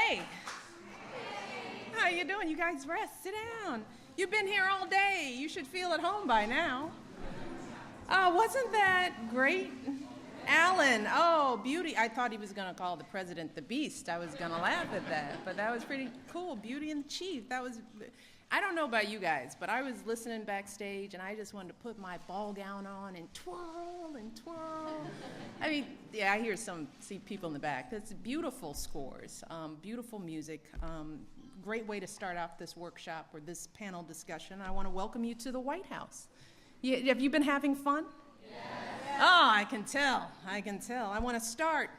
Hey, how you doing? You guys rest, sit down. You've been here all day. You should feel at home by now. Wasn't that great? Alan, oh, beauty. I thought he was going to call the president the beast. I was going to laugh at that, but that was pretty cool. Beauty and the Chief. I don't know about you guys, but I was listening backstage, and I just wanted to put my ball gown on and twirl and twirl. I mean, yeah, I see people in the back. That's beautiful scores, beautiful music. Great way to start off this workshop or this panel discussion. I want to welcome you to the White House. Have you been having fun? Yes. Oh, I can tell. I want to start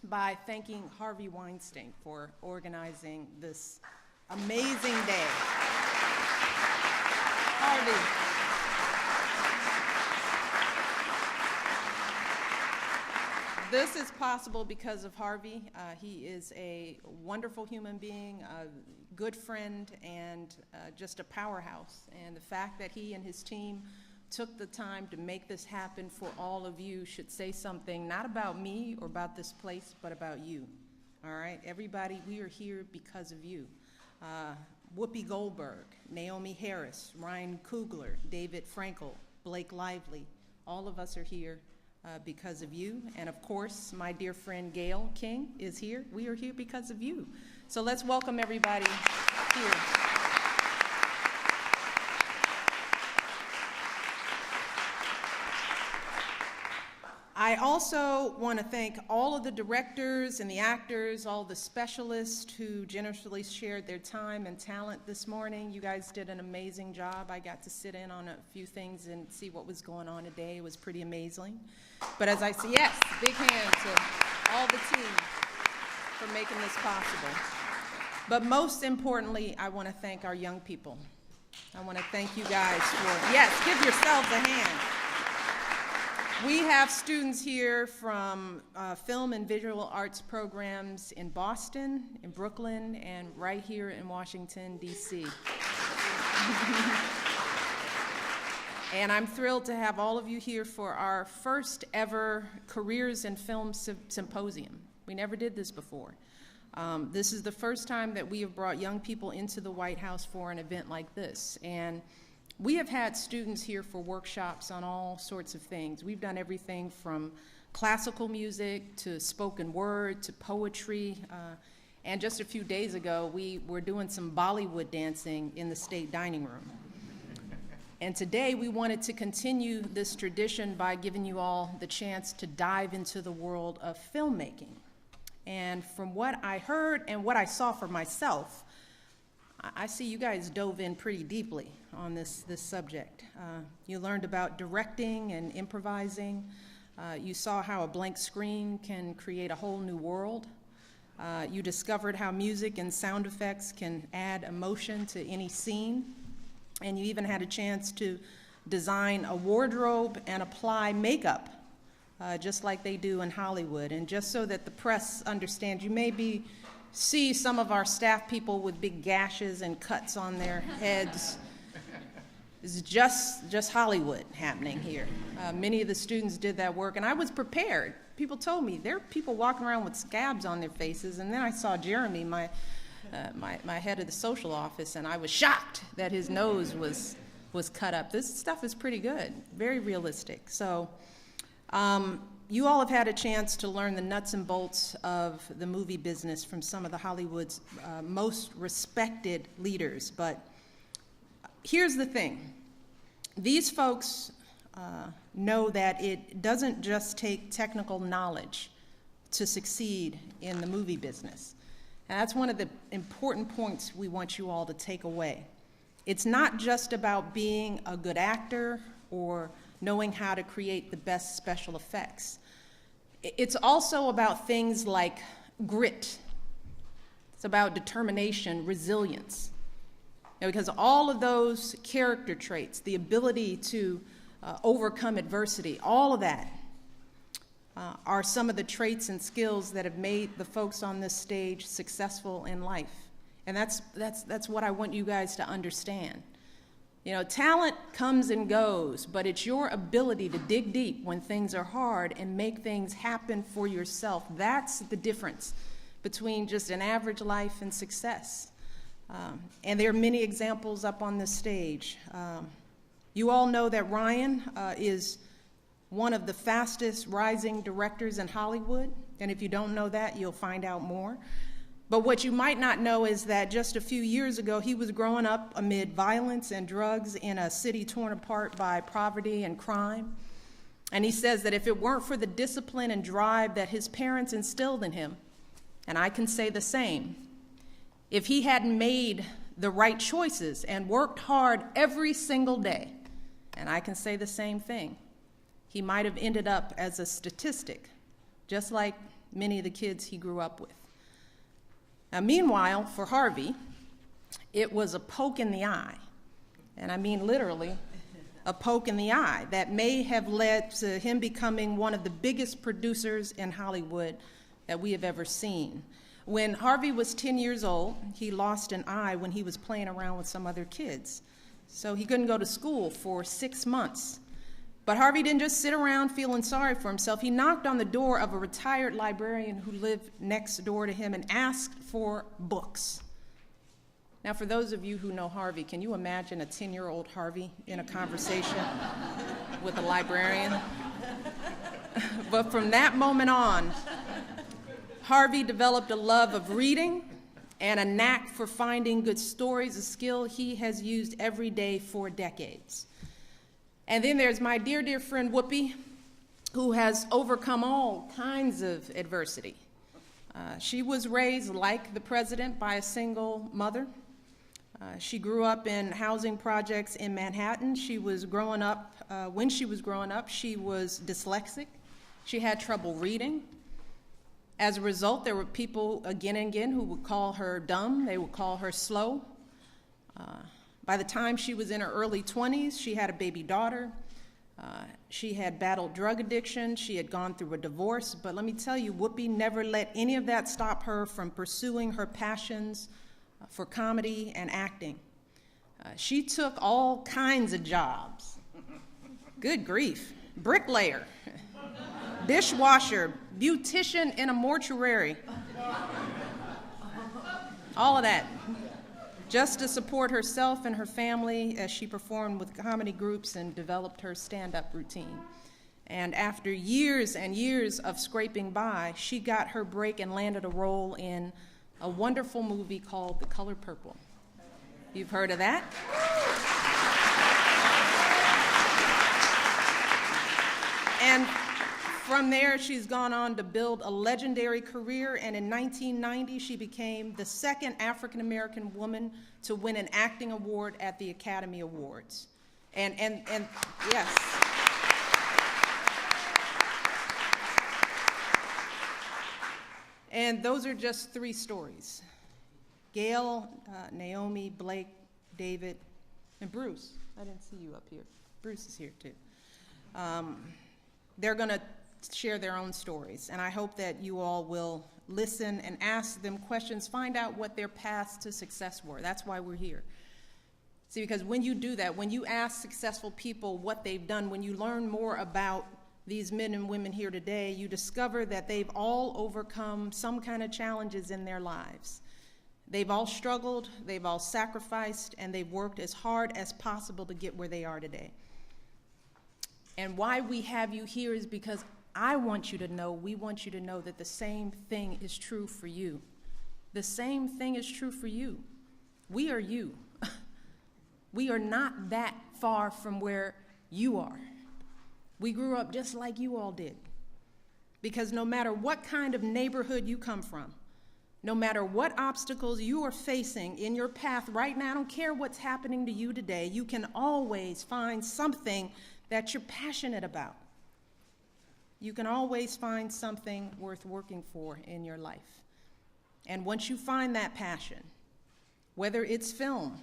by thanking Harvey Weinstein for organizing this amazing day. Harvey. This is possible because of Harvey. He is a wonderful human being, a good friend, and just a powerhouse. And the fact that he and his team took the time to make this happen for all of you should say something not about me or about this place, but about you. All right, everybody, we are here because of you. Whoopi Goldberg, Naomi Harris, Ryan Coogler, David Frankel, Blake Lively, all of us are here because of you. And of course, my dear friend Gail King is here. We are here because of you. So let's welcome everybody here. I also want to thank all of the directors and the actors, all the specialists who generously shared their time and talent this morning. You guys did an amazing job. I got to sit in on a few things and see what was going on today. It was pretty amazing. But as I see, yes, big hand to all the team for making this possible. But most importantly, I want to thank our young people. I want to thank you guys for, yes, give yourselves a hand. We have students here from film and visual arts programs in Boston, in Brooklyn, and right here in Washington, D.C. And I'm thrilled to have all of you here for our first ever Careers in Film Symposium. We never did this before. This is the first time that we have brought young people into the White House for an event like this. And we have had students here for workshops on all sorts of things. We've done everything from classical music to spoken word to poetry. And just a few days ago, we were doing some Bollywood dancing in the state dining room. And today, we wanted to continue this tradition by giving you all the chance to dive into the world of filmmaking. And from what I heard and what I saw for myself, I see you guys dove in pretty deeply on this subject. You learned about directing and improvising. You saw how a blank screen can create a whole new world. You discovered how music and sound effects can add emotion to any scene. And you even had a chance to design a wardrobe and apply makeup, just like they do in Hollywood. And just so that the press understands, you may see some of our staff people with big gashes and cuts on their heads. It's just Hollywood happening here. Many of the students did that work, and I was prepared. People told me there are people walking around with scabs on their faces, and then I saw Jeremy, my head of the social office, and I was shocked that his nose was cut up. This stuff is pretty good, very realistic. So you all have had a chance to learn the nuts and bolts of the movie business from some of the Hollywood's most respected leaders. But here's the thing. These folks know that it doesn't just take technical knowledge to succeed in the movie business. And that's one of the important points we want you all to take away. It's not just about being a good actor or knowing how to create the best special effects. It's also about things like grit. It's about determination, resilience. Because all of those character traits, the ability to overcome adversity, all of that are some of the traits and skills that have made the folks on this stage successful in life. And that's what I want you guys to understand. You know, talent comes and goes, but it's your ability to dig deep when things are hard and make things happen for yourself. That's the difference between just an average life and success. And there are many examples up on this stage. You all know that Ryan is one of the fastest rising directors in Hollywood. And if you don't know that, you'll find out more. But what you might not know is that just a few years ago, he was growing up amid violence and drugs in a city torn apart by poverty and crime. And he says that if it weren't for the discipline and drive that his parents instilled in him, and I can say the same, if he hadn't made the right choices and worked hard every single day, and I can say the same thing, he might have ended up as a statistic, just like many of the kids he grew up with. Now, meanwhile, for Harvey, it was a poke in the eye, and I mean literally a poke in the eye that may have led to him becoming one of the biggest producers in Hollywood that we have ever seen. When Harvey was 10 years old, he lost an eye when he was playing around with some other kids. So he couldn't go to school for 6 months. But Harvey didn't just sit around feeling sorry for himself. He knocked on the door of a retired librarian who lived next door to him and asked for books. Now, for those of you who know Harvey, can you imagine a 10-year-old Harvey in a conversation with a librarian? But from that moment on, Harvey developed a love of reading and a knack for finding good stories, a skill he has used every day for decades. And then there's my dear, dear friend Whoopi, who has overcome all kinds of adversity. She was raised, like the president, by a single mother. She grew up in housing projects in Manhattan. She was growing up, when she was growing up, she was dyslexic. She had trouble reading. As a result, there were people again and again who would call her dumb. They would call her slow. By the time she was in her early 20s, she had a baby daughter. She had battled drug addiction. She had gone through a divorce. But let me tell you, Whoopi never let any of that stop her from pursuing her passions for comedy and acting. She took all kinds of jobs. Good grief. Bricklayer, dishwasher, beautician in a mortuary. All of that, just to support herself and her family as she performed with comedy groups and developed her stand-up routine. And after years and years of scraping by, she got her break and landed a role in a wonderful movie called The Color Purple. You've heard of that? And from there, she's gone on to build a legendary career, and in 1990, she became the second African-American woman to win an acting award at the Academy Awards. And yes. And those are just 3 stories. Gail, Naomi, Blake, David, and Bruce. I didn't see you up here. Bruce is here too. They're going to share their own stories, and I hope that you all will listen and ask them questions, find out what their paths to success were. That's why we're here. See, because when you do that, when you ask successful people what they've done, when you learn more about these men and women here today, you discover that they've all overcome some kind of challenges in their lives. They've all struggled, they've all sacrificed, and they've worked as hard as possible to get where they are today. And why we have you here is because I want you to know, we want you to know that the same thing is true for you. The same thing is true for you. We are you. We are not that far from where you are. We grew up just like you all did. Because no matter what kind of neighborhood you come from, no matter what obstacles you are facing in your path right now, I don't care what's happening to you today, you can always find something that you're passionate about. You can always find something worth working for in your life. And once you find that passion, whether it's film,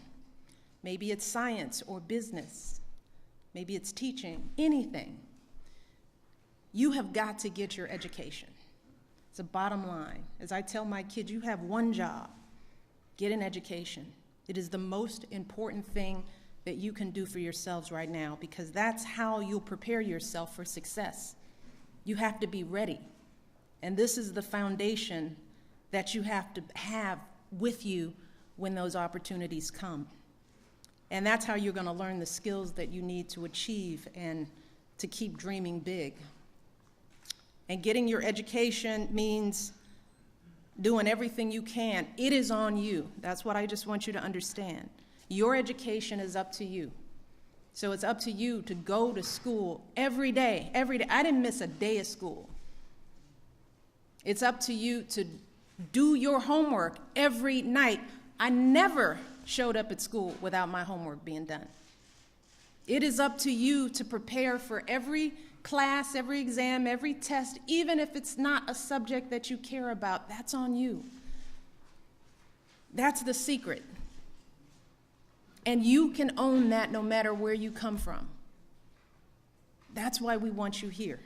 maybe it's science or business, maybe it's teaching, anything, you have got to get your education. It's a bottom line. As I tell my kids, you have one job: get an education. It is the most important thing that you can do for yourselves right now, because that's how you'll prepare yourself for success. You have to be ready. And this is the foundation that you have to have with you when those opportunities come. And that's how you're going to learn the skills that you need to achieve and to keep dreaming big. And getting your education means doing everything you can. It is on you. That's what I just want you to understand. Your education is up to you. So it's up to you to go to school every day, every day. I didn't miss a day of school. It's up to you to do your homework every night. I never showed up at school without my homework being done. It is up to you to prepare for every class, every exam, every test, even if it's not a subject that you care about. That's on you. That's the secret. And you can own that no matter where you come from. That's why we want you here,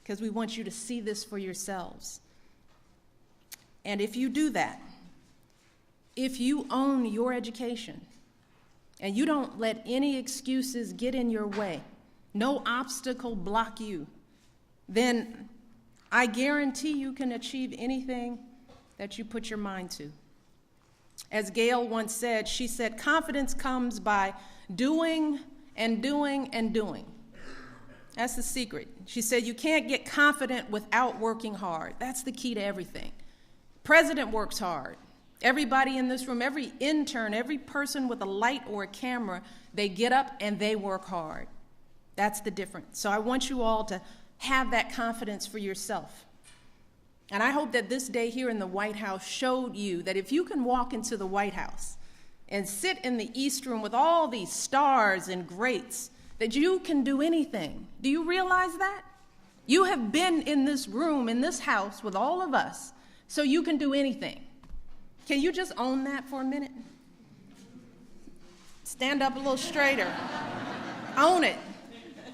because we want you to see this for yourselves. And if you do that, if you own your education and you don't let any excuses get in your way, no obstacle block you, then I guarantee you can achieve anything that you put your mind to. As Gail once said, she said, confidence comes by doing and doing and doing. That's the secret. She said, you can't get confident without working hard. That's the key to everything. President works hard. Everybody in this room, every intern, every person with a light or a camera, they get up and they work hard. That's the difference. So I want you all to have that confidence for yourself. And I hope that this day here in the White House showed you that if you can walk into the White House and sit in the East Room with all these stars and greats, that you can do anything. Do you realize that? You have been in this room, in this house with all of us, so you can do anything. Can you just own that for a minute? Stand up a little straighter. Own it.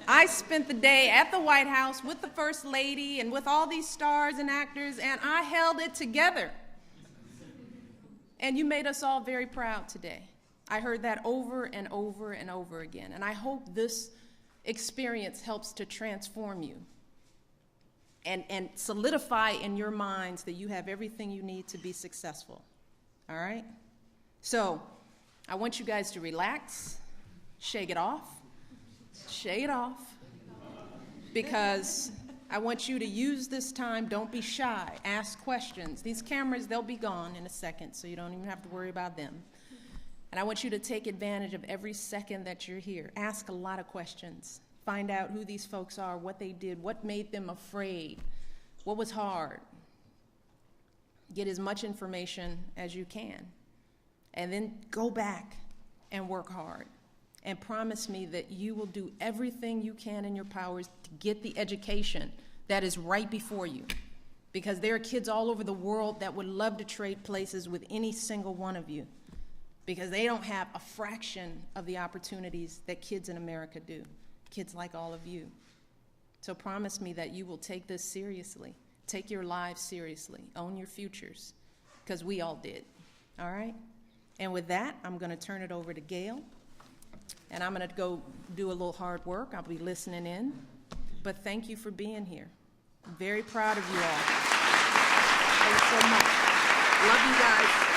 I spent the day at the White House with the First Lady and with all these stars and actors, and I held it together. And you made us all very proud today. I heard that over and over and over again, and I hope this experience helps to transform you and solidify in your minds that you have everything you need to be successful. All right? So I want you guys to relax, shake it off, because I want you to use this time. Don't be shy. Ask questions. These cameras, they'll be gone in a second, so you don't even have to worry about them. And I want you to take advantage of every second that you're here. Ask a lot of questions. Find out who these folks are, what they did, what made them afraid, what was hard. Get as much information as you can. And then go back and work hard. And promise me that you will do everything you can in your powers to get the education that is right before you. Because there are kids all over the world that would love to trade places with any single one of you, because they don't have a fraction of the opportunities that kids in America do, kids like all of you. So promise me that you will take this seriously, take your lives seriously, own your futures, because we all did, all right? And with that, I'm going to turn it over to Gail, and I'm going to go do a little hard work. I'll be listening in, but thank you for being here. I'm very proud of you all. Thanks so much. Love you guys.